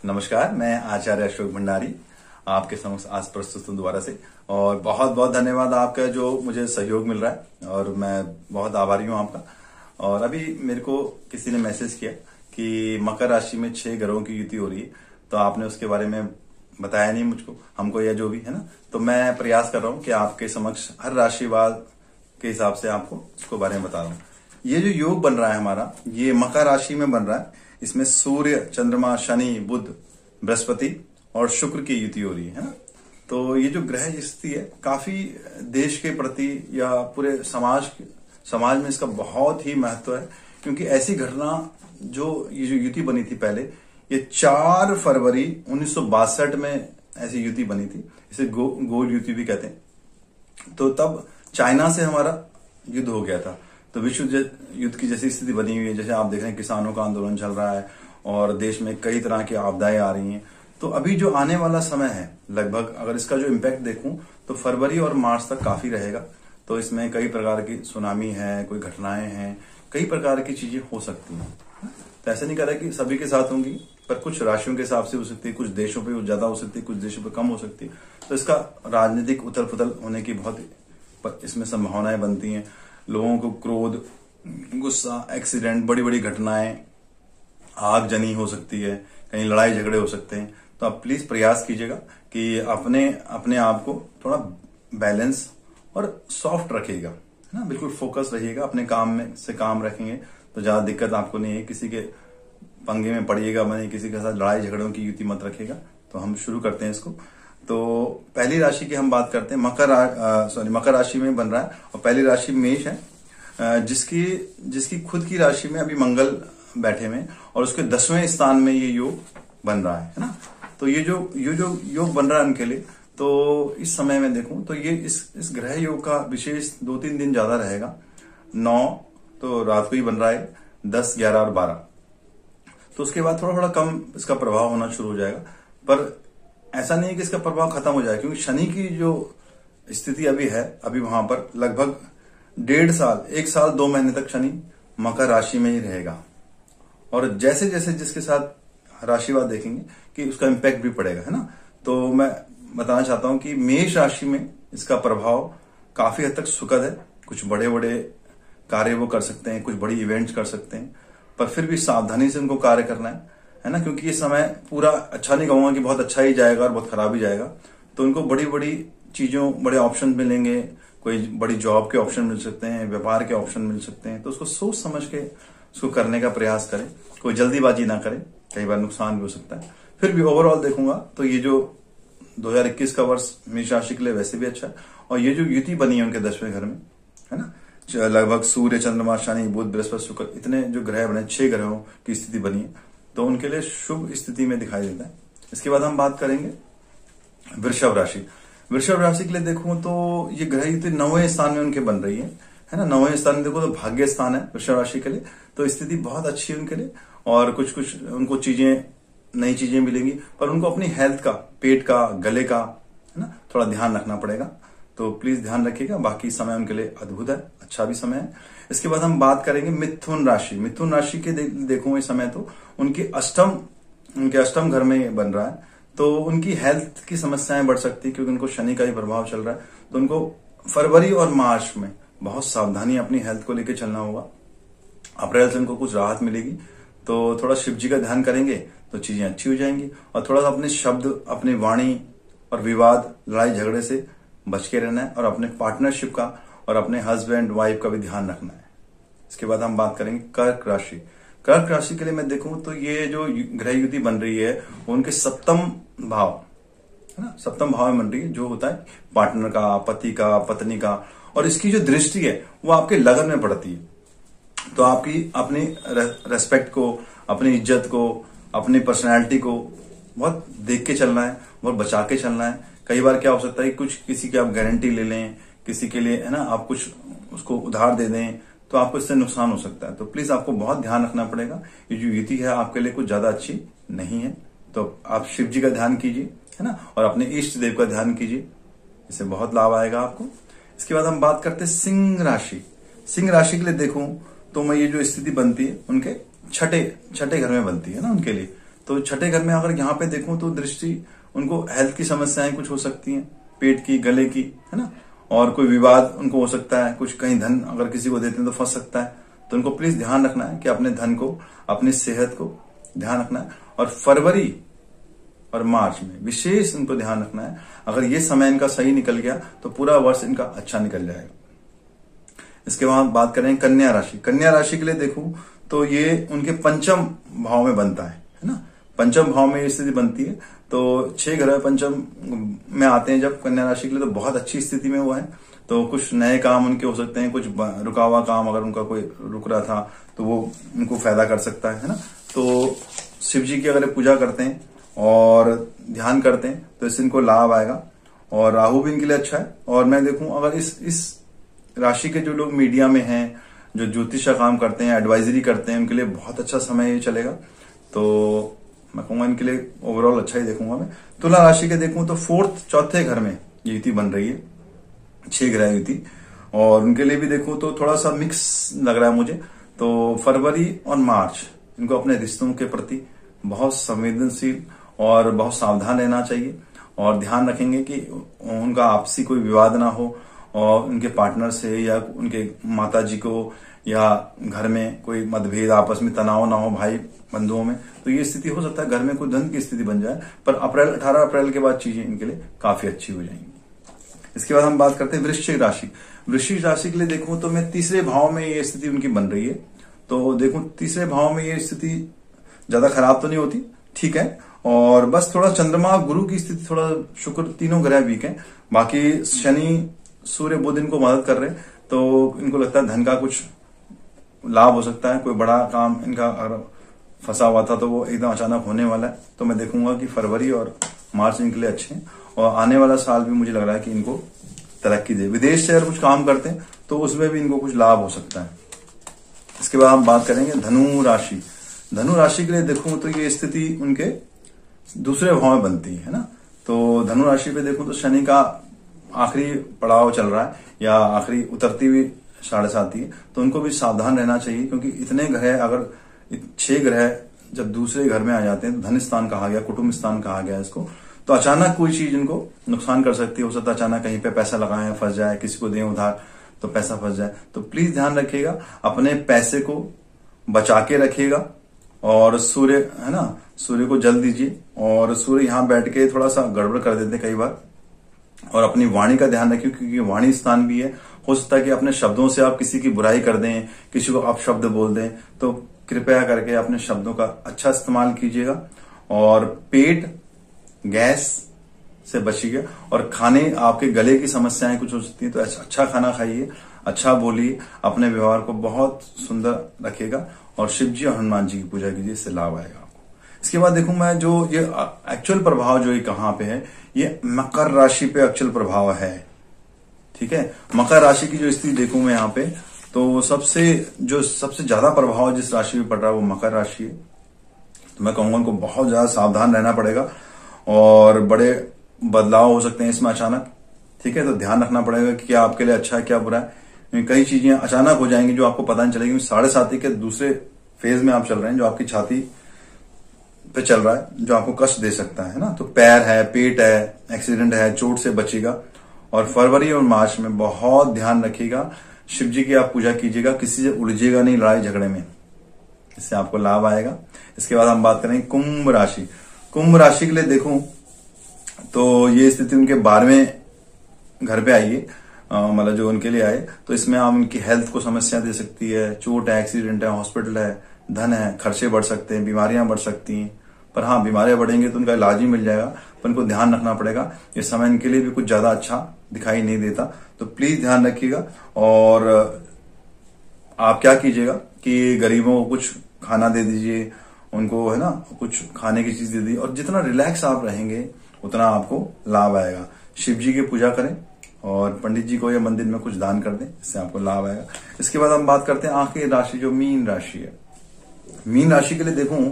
नमस्कार, मैं आचार्य अशोक भंडारी आपके समक्ष आज प्रस्तुत हूं दोबारा से। और बहुत बहुत धन्यवाद आपका जो मुझे सहयोग मिल रहा है और मैं बहुत आभारी हूं आपका। और अभी मेरे को किसी ने मैसेज किया कि मकर राशि में 6 ग्रहों की युति हो रही है, तो आपने उसके बारे में बताया नहीं मुझको, हमको, या जो भी है ना। तो मैं प्रयास कर रहा हूं कि आपके समक्ष हर राशिवाद के हिसाब से आपको उसको बारे में बता रहा हूं। ये जो योग बन रहा है हमारा, ये मकर राशि में बन रहा है। इसमें सूर्य, चंद्रमा, शनि, बुध, बृहस्पति और शुक्र की युति हो रही है ना। तो ये जो ग्रह स्थिति है काफी देश के प्रति या पूरे समाज में इसका बहुत ही महत्व है, क्योंकि ऐसी घटना जो ये जो युति बनी थी पहले, ये 4 फरवरी 1962 में ऐसी युति बनी थी। इसे गोल युति भी कहते हैं। तो तब चाइना से हमारा युद्ध हो गया था। तो विश्व युद्ध की जैसी स्थिति बनी हुई है, जैसे आप देख रहे हैं किसानों का आंदोलन चल रहा है और देश में कई तरह की आपदाएं आ रही हैं। तो अभी जो आने वाला समय है, लगभग अगर इसका जो इम्पैक्ट देखूं तो फरवरी और मार्च तक काफी रहेगा। तो इसमें कई प्रकार की सुनामी है, कोई घटनाएं हैं, कई प्रकार की चीजें हो सकती हैं। तो ऐसा नहीं कह रहा कि सभी के साथ होंगी, पर कुछ राशियों के हिसाब से हो सकती है, कुछ देशों पे ज्यादा हो सकती है, कुछ देशों पे कम हो सकती है। तो इसका राजनीतिक उथल पुथल होने की बहुत इसमें संभावनाएं बनती हैं। लोगों को क्रोध, गुस्सा, एक्सीडेंट, बड़ी बड़ी घटनाएं, आगजनी हो सकती है, कहीं लड़ाई झगड़े हो सकते हैं। तो आप प्लीज प्रयास कीजिएगा कि अपने आप को थोड़ा बैलेंस और सॉफ्ट रखिएगा, है ना। बिल्कुल फोकस रहिएगा, अपने काम में से काम रखेंगे तो ज्यादा दिक्कत आपको नहीं है। किसी के पंगे में पड़िएगा नहीं, किसी के साथ लड़ाई झगड़ों की युति मत रखिएगा। तो हम शुरू करते हैं इसको। तो पहली राशि की हम बात करते हैं। मकर राशि में बन रहा है और पहली राशि मेष है, जिसकी खुद की राशि में अभी मंगल बैठे हुए और उसके 10वें स्थान में ये योग बन रहा है ना। तो ये जो योग बन रहा है उनके लिए, तो इस समय में देखूं तो ये इस ग्रह योग का विशेष 2-3 दिन ज्यादा रहेगा। 9 तो रात को ही बन रहा है, 10, 11 और 12। तो उसके बाद थोड़ा थोड़ा कम इसका प्रभाव होना शुरू हो जाएगा। पर ऐसा नहीं है कि इसका प्रभाव खत्म हो जाए, क्योंकि शनि की जो स्थिति अभी है, अभी वहां पर लगभग 1.5 साल, 1 साल 2 महीने तक शनि मकर राशि में ही रहेगा। और जैसे जैसे जिसके साथ राशिवाद देखेंगे कि उसका इम्पैक्ट भी पड़ेगा, है ना। तो मैं बताना चाहता हूं कि मेष राशि में इसका प्रभाव काफी हद तक सुखद है। कुछ बड़े बड़े कार्य वो कर सकते हैं, कुछ बड़ी इवेंट्स कर सकते हैं, पर फिर भी सावधानी से उनको कार्य करना है ना। क्योंकि ये समय पूरा अच्छा नहीं कहूंगा कि बहुत अच्छा ही जाएगा और बहुत खराब ही जाएगा। तो उनको बड़ी बड़ी चीजों, बड़े ऑप्शन मिलेंगे, कोई बड़ी जॉब के ऑप्शन मिल सकते हैं, व्यापार के ऑप्शन मिल सकते हैं। तो उसको सोच समझ के उसको करने का प्रयास करें, कोई जल्दीबाजी ना करें, कई बार नुकसान भी हो सकता है। फिर भी ओवरऑल देखूंगा तो ये जो 2021 का वर्ष मेष राशि के लिए वैसे भी अच्छा है। और ये जो युति बनी है उनके 10वें घर में, है ना, लगभग सूर्य, चंद्रमा, शनि, बुध, बृहस्पति, शुक्र, इतने जो ग्रह बने, 6 ग्रहों की स्थिति बनी है, तो उनके लिए शुभ स्थिति में दिखाई देता है। इसके बाद हम बात करेंगे वृषभ राशि। वृषभ राशि के लिए देखूं तो ये ग्रह युति 9वें स्थान में उनके बन रही है ना। 9वें स्थान में देखो तो भाग्य स्थान है वृषभ राशि के लिए। तो स्थिति बहुत अच्छी है उनके लिए और कुछ उनको नई चीजें मिलेंगी, पर उनको अपनी हेल्थ का, पेट का, गले का, है ना, थोड़ा ध्यान रखना पड़ेगा। तो प्लीज ध्यान रखिएगा। बाकी समय उनके लिए अद्भुत है, अच्छा भी समय है। इसके बाद हम बात करेंगे मिथुन राशि। मिथुन राशि के देखूं इस समय तो उनके अष्टम घर में बन रहा है। तो उनकी हेल्थ की समस्याएं बढ़ सकती है, क्योंकि उनको शनि का ही प्रभाव चल रहा है। तो उनको फरवरी और मार्च में बहुत सावधानी अपनी हेल्थ को लेकर चलना होगा। अप्रैल से उनको कुछ राहत मिलेगी, तो थोड़ा शिव जी का ध्यान करेंगे तो चीजें अच्छी हो जाएंगी। और थोड़ा सा अपने शब्द, अपनी वाणी और विवाद, लड़ाई झगड़े से बच के रहना है और अपने पार्टनरशिप का और अपने हस्बैंड वाइफ का भी ध्यान रखना है। इसके बाद हम बात करेंगे कर्क राशि। कर्क राशि के लिए मैं देखूं तो ये जो ग्रह युति बन रही है उनके 7म भाव, है ना, 7म भाव में बन रही है, जो होता है पार्टनर का, पति का, पत्नी का। और इसकी जो दृष्टि है वो आपके लगन में पड़ती है। तो आपकी अपनी रेस्पेक्ट को, अपनी इज्जत को, अपनी पर्सनैलिटी को बहुत देख के चलना है, बहुत बचा के चलना है। कई बार क्या हो सकता है, कुछ किसी की आप गारंटी ले लें, किसी के लिए, है ना, आप कुछ उसको उधार दे दें, तो आपको इससे नुकसान हो सकता है। तो प्लीज आपको बहुत ध्यान रखना पड़ेगा। ये जो युति है आपके लिए कुछ ज्यादा अच्छी नहीं है। तो आप शिव जी का ध्यान कीजिए, है ना, और अपने इष्ट देव का ध्यान कीजिए, इससे बहुत लाभ आएगा आपको। इसके बाद हम बात करते हैं सिंह राशि। सिंह राशि के लिए देखूं तो मैं ये जो स्थिति बनती है उनके छठे घर में बनती है ना उनके लिए। तो छठे घर में अगर यहाँ पे देखूं तो दृष्टि, उनको हेल्थ की समस्याएं कुछ हो सकती हैं, पेट की, गले की, है ना, और कोई विवाद उनको हो सकता है, कुछ कहीं धन अगर किसी को देते हैं तो फंस सकता है। तो उनको प्लीज ध्यान रखना है कि अपने धन को, अपनी सेहत को ध्यान रखना है। और फरवरी और मार्च में विशेष इनको ध्यान रखना है। अगर ये समय इनका सही निकल गया तो पूरा वर्ष इनका अच्छा निकल जाएगा। इसके बाद बात करें कन्या राशि। कन्या राशि के लिए देखूं तो ये उनके पंचम भाव में बनता है ना। पंचम भाव में ये स्थिति बनती है, तो 6 ग्रह पंचम में आते हैं जब कन्या राशि के लिए, तो बहुत अच्छी स्थिति में वो है। तो कुछ नए काम उनके हो सकते हैं, कुछ रुका हुआ काम अगर उनका कोई रुक रहा था तो वो उनको फायदा कर सकता है ना। तो शिव जी की अगर पूजा करते हैं और ध्यान करते हैं तो इससे इनको लाभ आएगा। और राहु भी इनके लिए अच्छा है। और मैं देखूं अगर इस राशि के जो लोग मीडिया में हैं, जो ज्योतिष का काम करते हैं, एडवाइजरी करते हैं, उनके लिए बहुत अच्छा समय ये चलेगा। तो मैं कहूंगा इनके लिए ओवरऑल अच्छा ही देखूंगा मैं। तुला राशि के देखूं तो चौथे घर में ये युति बन रही है, 6 ग्रह युति, और उनके लिए भी देखूं तो थोड़ा सा मिक्स लग रहा है मुझे। तो फरवरी और मार्च इनको अपने रिश्तों के प्रति बहुत संवेदनशील और बहुत सावधान रहना चाहिए, और ध्यान रखेंगे कि उनका आपसी कोई विवाद ना हो, और उनके पार्टनर से या उनके माताजी को या घर में कोई मतभेद, आपस में तनाव ना हो भाई बंधुओं में। तो ये स्थिति हो सकता है घर में कोई धन की स्थिति बन जाए, पर 18 अप्रैल के बाद चीजें इनके लिए काफी अच्छी हो जाएंगी। इसके बाद हम बात करते हैं वृश्चिक राशि। वृश्चिक राशि के लिए देखूं तो मैं तीसरे भाव में ये स्थिति उनकी बन रही है। तो देखूं तीसरे भाव में ये स्थिति ज्यादा खराब तो नहीं होती, ठीक है, और बस थोड़ा चंद्रमा गुरु की स्थिति, थोड़ा शुक्र, तीनों ग्रह वीक है। बाकी शनि सूर्य बुध इनको मदद कर रहे हैं, तो इनको लगता है धन का कुछ लाभ हो सकता है। कोई बड़ा काम इनका अगर फंसा हुआ था तो वो एकदम अचानक होने वाला है। तो मैं देखूंगा कि फरवरी और मार्च इनके लिए अच्छे हैं, और आने वाला साल भी मुझे लग रहा है कि इनको तरक्की दे। विदेश से अगर कुछ काम करते हैं तो उसमें भी इनको कुछ लाभ हो सकता है। इसके बाद हम बात करेंगे धनु राशि। धनु राशि के लिए देखूं तो ये स्थिति उनके दूसरे भाव में बनती है ना। तो धनु राशि पे देखूं तो शनि का आखिरी पड़ाव चल रहा है, या आखिरी उतरती हुई 7.5 आती है। तो उनको भी सावधान रहना चाहिए, क्योंकि इतने ग्रह, अगर 6 ग्रह जब दूसरे घर में आ जाते हैं, धन स्थान कहा गया, कुटुंब स्थान कहा गया इसको, तो अचानक कोई चीज इनको नुकसान कर सकती है। हो सकता है अचानक कहीं पे पैसा लगाएं, फंस जाए, किसी को दें उधार तो पैसा फंस जाए। तो प्लीज ध्यान रखिएगा, अपने पैसे को बचा के रखिएगा। और सूर्य है ना, सूर्य को जल दीजिए, और सूर्य यहाँ बैठ के थोड़ा सा गड़बड़ कर देते कई बार। और अपनी वाणी का ध्यान रखिए, क्योंकि वाणी स्थान भी है। हो सकता है कि अपने शब्दों से आप किसी की बुराई कर दें, किसी को अपशब्द बोल दें, तो कृपया करके अपने शब्दों का अच्छा इस्तेमाल कीजिएगा। और पेट गैस से बचिएगा, और खाने, आपके गले की समस्याएं कुछ हो सकती है तो अच्छा खाना खाइए, अच्छा बोलिए, अपने व्यवहार को बहुत सुंदर रखिएगा, और शिव जी और हनुमान जी की पूजा कीजिए, इससे लाभ आएगा आपको। इसके बाद देखूं मैं जो ये एक्चुअल प्रभाव जो ये कहां पे है, ये मकर राशि पे एक्चुअल प्रभाव है, ठीक है। मकर राशि की जो स्थिति देखूं मैं यहाँ पे, तो सबसे ज्यादा प्रभाव जिस राशि पे पड़ रहा है वो मकर राशि है। तो मैं कहूंगा उनको बहुत ज्यादा सावधान रहना पड़ेगा, और बड़े बदलाव हो सकते हैं इसमें अचानक, ठीक है। तो ध्यान रखना पड़ेगा कि क्या आपके लिए अच्छा है, क्या बुरा है। कई चीजें अचानक हो जाएंगी जो आपको पता नहीं चलेगी। 7.5 के दूसरे फेज में आप चल रहे हैं, जो आपकी छाती पे चल रहा है, जो आपको कष्ट दे सकता है ना। तो पैर है, पेट है, एक्सीडेंट है, चोट से बचिएगा। और फरवरी और मार्च में बहुत ध्यान रखिएगा, शिव जी की आप पूजा कीजिएगा, किसी से उलझिएगा नहीं लड़ाई झगड़े में, इससे आपको लाभ आएगा। इसके बाद हम बात करेंगे कुंभ राशि। कुंभ राशि के लिए देखूं तो ये स्थिति उनके 12वें घर पे आई है, मतलब जो उनके लिए आए। तो इसमें आप उनकी हेल्थ को समस्या दे सकती है, चोट है, एक्सीडेंट है, हॉस्पिटल है, धन है, खर्चे बढ़ सकते हैं, बीमारियां बढ़ सकती हैं। पर हाँ, बीमारियां बढ़ेंगे तो उनका इलाज ही मिल जाएगा, पर उनको ध्यान रखना पड़ेगा। ये समय इनके लिए भी कुछ ज्यादा अच्छा दिखाई नहीं देता, तो प्लीज ध्यान रखिएगा। और आप क्या कीजिएगा कि गरीबों को कुछ खाना दे दीजिए, उनको है ना कुछ खाने की चीज दे दीजिए, और जितना रिलैक्स आप रहेंगे उतना आपको लाभ आएगा। शिव जी की पूजा करें, और पंडित जी को या मंदिर में कुछ दान कर दें, इससे आपको लाभ आएगा। इसके बाद हम बात करते हैं आखिरी राशि जो मीन राशि है। मीन राशि के लिए देखूं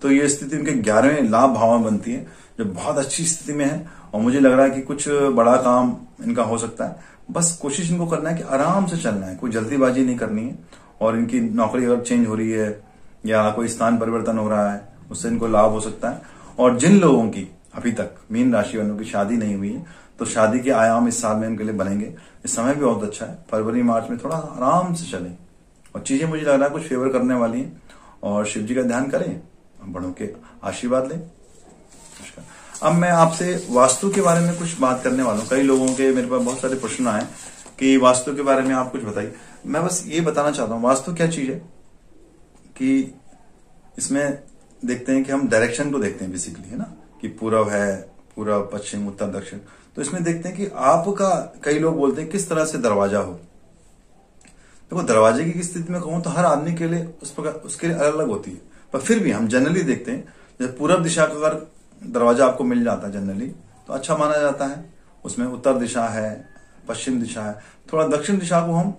तो ये स्थिति उनके 11वें लाभ भाव में बनती है, जो बहुत अच्छी स्थिति में है। और मुझे लग रहा है कि कुछ बड़ा काम इनका हो सकता है। बस कोशिश इनको करना है कि आराम से चलना है, कोई जल्दीबाजी नहीं करनी है। और इनकी नौकरी अगर चेंज हो रही है या कोई स्थान परिवर्तन हो रहा है, उससे इनको लाभ हो सकता है। और जिन लोगों की अभी तक मीन राशि वालों की शादी नहीं हुई है, तो शादी के आयाम इस साल में इनके लिए बनेंगे। इस समय भी बहुत अच्छा है, फरवरी मार्च में थोड़ा आराम से चले और चीजें मुझे लग रहा है कुछ फेवर करने वाली हैं। और शिव जी का ध्यान करें, बड़ों के आशीर्वाद लें। अब मैं आपसे वास्तु के बारे में कुछ बात करने वाला हूँ। कई लोगों के मेरे पास बहुत सारे प्रश्न आए कि वास्तु के बारे में आप कुछ बताइए। मैं बस ये बताना चाहता हूँ, वास्तु क्या चीज है कि इसमें देखते हैं कि हम डायरेक्शन को देखते हैं बेसिकली, है ना, कि पूरब है, पूरब, पश्चिम, उत्तर, दक्षिण। तो इसमें देखते हैं कि आपका, कई लोग बोलते हैं किस तरह से दरवाजा हो। देखो, दरवाजे की स्थिति में कहूं तो हर आदमी के लिए उस प्रकार उसके लिए अलग अलग होती है, पर फिर भी हम जनरली देखते हैं जैसे पूरब दिशा का अगर दरवाजा आपको मिल जाता है जनरली तो अच्छा माना जाता है। उसमें उत्तर दिशा है, पश्चिम दिशा है। थोड़ा दक्षिण दिशा को हम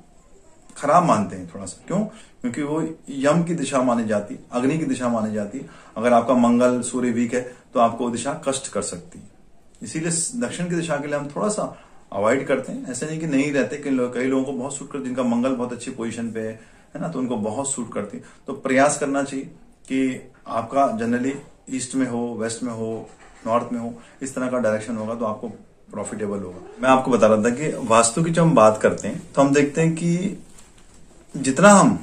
खराब मानते हैं थोड़ा सा, क्यों? क्योंकि वो यम की दिशा मानी जाती, अग्नि की दिशा मानी जाती। अगर आपका मंगल सूर्य वीक है तो आपको वो दिशा कष्ट कर सकती है। इसीलिए दक्षिण की दिशा के लिए हम थोड़ा सा अवॉइड करते हैं। ऐसे नहीं कि नहीं रहते, कई लोगों को बहुत सूट करती, जिनका मंगल बहुत अच्छी पोजीशन पे है ना, तो उनको बहुत सूट करती। तो प्रयास करना चाहिए कि आपका जनरली ईस्ट में हो, वेस्ट में हो, नॉर्थ में हो, इस तरह का डायरेक्शन होगा तो आपको प्रॉफिटेबल होगा। मैं आपको बता रहा था कि वास्तु की जब हम बात करते हैं तो हम देखते हैं कि जितना हम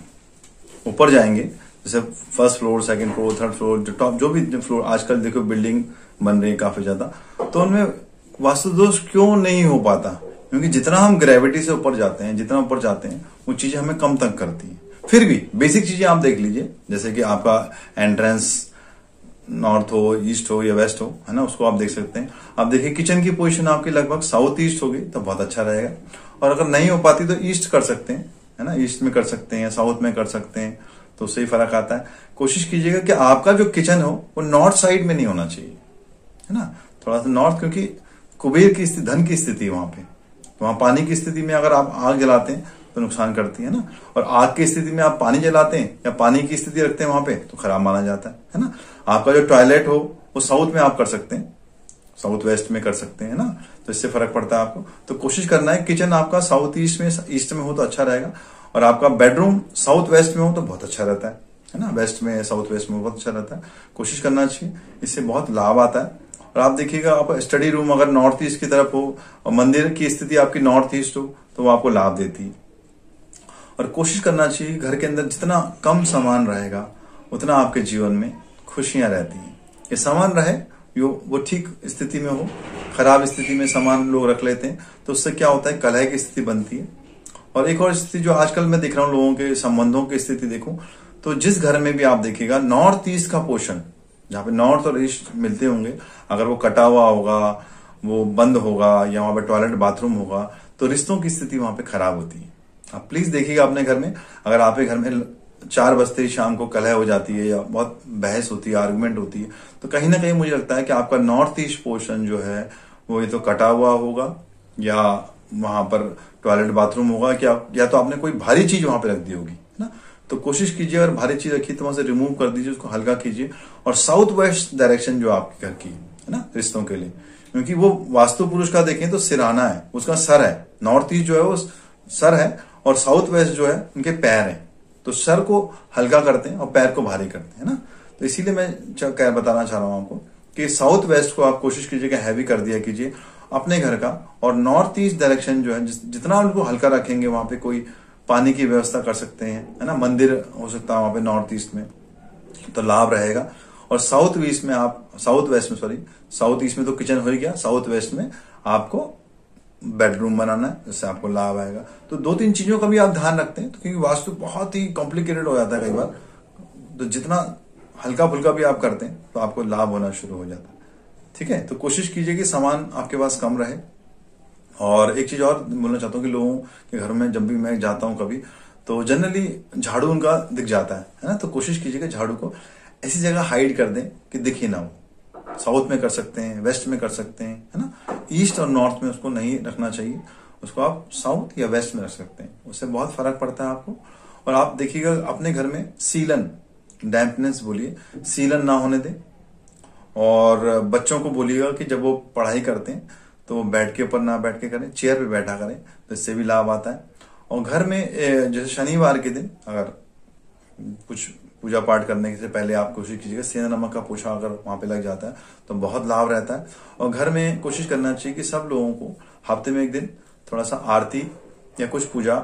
ऊपर जाएंगे, जैसे first floor, second floor, third floor, जो टॉप जो भी फ्लोर, आजकल देखो बिल्डिंग बन रही है काफी ज्यादा, तो उनमें वास्तु दोष क्यों नहीं हो पाता? क्योंकि जितना हम ग्रेविटी से ऊपर जाते हैं, जितना ऊपर जाते हैं, वो चीजें हमें कम तक करती हैं। फिर भी बेसिक चीजें आप देख लीजिए, जैसे कि आपका एंट्रेंस नॉर्थ हो, ईस्ट हो या वेस्ट हो, है ना, उसको आप देख सकते हैं। आप देखिए किचन की पोजीशन आपकी लगभग साउथ ईस्ट होगी तो बहुत अच्छा रहेगा। और अगर नहीं हो पाती तो ईस्ट कर सकते हैं, है ना, ईस्ट में कर सकते हैं, साउथ में कर सकते हैं, तो उससे ही फर्क आता है। कोशिश कीजिएगा कि आपका जो किचन हो वो नॉर्थ साइड में नहीं होना चाहिए, है ना, थोड़ा सा नॉर्थ, क्योंकि कुबेर की स्थिति, धन की स्थिति वहां पे, तो वहां पानी की स्थिति में अगर आप आग जलाते हैं तो नुकसान करती है ना, और आग की स्थिति में आप पानी जलाते हैं या पानी की स्थिति रखते हैं वहां पे तो खराब माना जाता है ना। आपका जो टॉयलेट हो वो साउथ में आप कर सकते हैं, साउथ वेस्ट में कर सकते हैं ना, तो इससे फर्क पड़ता है आपको। तो कोशिश करना है किचन आपका साउथ ईस्ट में हो तो अच्छा रहेगा, और आपका बेडरूम साउथ वेस्ट में हो तो बहुत अच्छा रहता है ना, वेस्ट में, साउथ वेस्ट में बहुत अच्छा रहता है। कोशिश करना चाहिए, इससे बहुत लाभ आता है। और आप देखिएगा, आप स्टडी रूम अगर नॉर्थ ईस्ट की तरफ हो और मंदिर की स्थिति आपकी नॉर्थ ईस्ट हो तो वो आपको लाभ देती है। और कोशिश करना चाहिए घर के अंदर जितना कम सामान रहेगा उतना आपके जीवन में खुशियां रहती हैं। ये सामान रहे वो ठीक स्थिति में हो, खराब स्थिति में सामान लोग रख लेते हैं तो उससे क्या होता है, कलह की स्थिति बनती है। और एक और स्थिति जो आजकल मैं देख रहा हूँ, लोगों के संबंधों की स्थिति देखूं तो जिस घर में भी आप देखिएगा नॉर्थ ईस्ट का पोर्शन, जहाँ पे नॉर्थ और ईस्ट मिलते होंगे, अगर वो कटा हुआ होगा, वो बंद होगा या वहां पे टॉयलेट बाथरूम होगा तो रिश्तों की स्थिति वहां पे खराब होती है। आप प्लीज देखिएगा अपने घर में, अगर आपके घर में 4 बजते ही शाम को कलह हो जाती है या बहुत बहस होती है, आर्गुमेंट होती है, तो कहीं ना कहीं मुझे लगता है कि आपका नॉर्थ ईस्ट पोर्शन जो है वो ये तो कटा हुआ होगा या वहां पर टॉयलेट बाथरूम होगा, क्या या तो आपने कोई भारी चीज वहां पे रख दी होगी ना। तो कोशिश कीजिए, अगर भारी चीज रखी तो वहां से रिमूव कर दीजिए, उसको हल्का कीजिए। और साउथ वेस्ट डायरेक्शन जो आपके घर की है ना, रिश्तों के लिए, क्योंकि वो वास्तु पुरुष का देखें तो सिराना है, उसका सर है। नॉर्थ ईस्ट जो है वो सर है और साउथ वेस्ट जो है उनके पैर हैं, तो सर को हल्का करते हैं और पैर को भारी करते हैं ना। तो इसीलिए मैं बताना चाह रहा हूं आपको कि साउथ वेस्ट को आप कोशिश कीजिए कि हैवी कर दिया कीजिए अपने घर का। और नॉर्थ ईस्ट डायरेक्शन जो है जितना उनको हल्का रखेंगे, वहां पे कोई पानी की व्यवस्था कर सकते हैं, है ना, मंदिर हो सकता है वहां पे नॉर्थ ईस्ट में, तो लाभ रहेगा। और साउथ ईस्ट में आप, साउथ वेस्ट में सॉरी, साउथ ईस्ट में तो किचन हो ही गया, साउथ वेस्ट में आपको बेडरूम बनाना है, जिससे आपको लाभ आएगा। तो 2-3 चीजों का भी आप ध्यान रखते हैं, तो क्योंकि वास्तु बहुत ही कॉम्प्लिकेटेड हो जाता है कई बार, तो जितना हल्का फुल्का भी आप करते हैं तो आपको लाभ होना शुरू हो जाता है। ठीक है, तो कोशिश कीजिए कि सामान आपके पास कम रहे। और एक चीज और बोलना चाहता हूँ कि लोगों के घर में जब भी मैं जाता हूँ कभी, तो जनरली झाड़ू उनका दिख जाता है ना, तो कोशिश कीजिए कि झाड़ू को ऐसी जगह हाइड कर दें कि दिख ही ना हो। साउथ में कर सकते हैं, वेस्ट में कर सकते हैं, है ना, ईस्ट और नॉर्थ में उसको नहीं रखना चाहिए, उसको आप साउथ या वेस्ट में रख सकते हैं, उससे बहुत फर्क पड़ता है आपको। और आप देखिएगा अपने घर में सीलन, डैम्पनेस बोलिए, सीलन ना होने दें। और बच्चों को बोलिएगा कि जब वो पढ़ाई करते हैं तो वो बेड के ऊपर ना बैठ के करें, चेयर पे बैठा करें, तो इससे भी लाभ आता है। और घर में जैसे शनिवार के दिन अगर कुछ पूजा पाठ करने से पहले आप कोशिश कीजिएगा सेंधा नमक का पोछा अगर वहां पे लग जाता है तो बहुत लाभ रहता है। और घर में कोशिश करना चाहिए कि सब लोगों को हफ्ते में एक दिन थोड़ा सा आरती या कुछ पूजा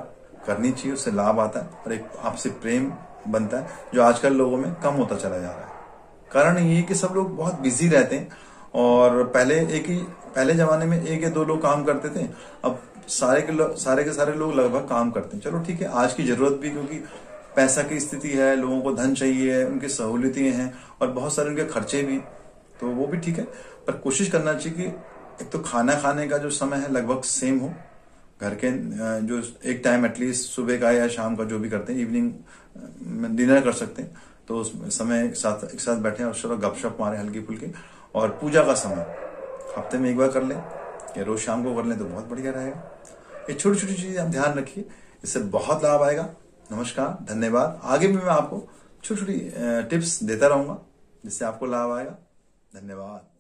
करनी चाहिए, उससे लाभ आता है और एक आपसे प्रेम बनता है, जो आजकल लोगों में कम होता चला जा रहा है। कारण ये है कि सब लोग बहुत बिजी रहते हैं और पहले जमाने में एक या दो लोग काम करते थे, अब सारे के सारे लोग लगभग काम करते हैं। चलो ठीक है, आज की जरूरत भी, क्योंकि पैसा की स्थिति है, लोगों को धन चाहिए, उनकी सहूलियतें हैं और बहुत सारे उनके खर्चे भी, तो वो भी ठीक है। पर कोशिश करना चाहिए कि एक तो खाना खाने का जो समय है लगभग सेम हो, घर के जो एक टाइम एटलीस्ट सुबह का या शाम का जो भी करते हैं, इवनिंग में डिनर कर सकते हैं, तो उस समय एक साथ बैठे और चलो गपशप मारे हल्की फुल्की। और पूजा का समय हफ्ते में एक बार कर लें या रोज शाम को कर लें तो बहुत बढ़िया रहेगा। ये छोटी छोटी चीजें आप ध्यान रखिए, इससे बहुत लाभ आएगा। नमस्कार, धन्यवाद। आगे भी मैं आपको छोटी छोटी टिप्स देता रहूंगा जिससे आपको लाभ आएगा। धन्यवाद।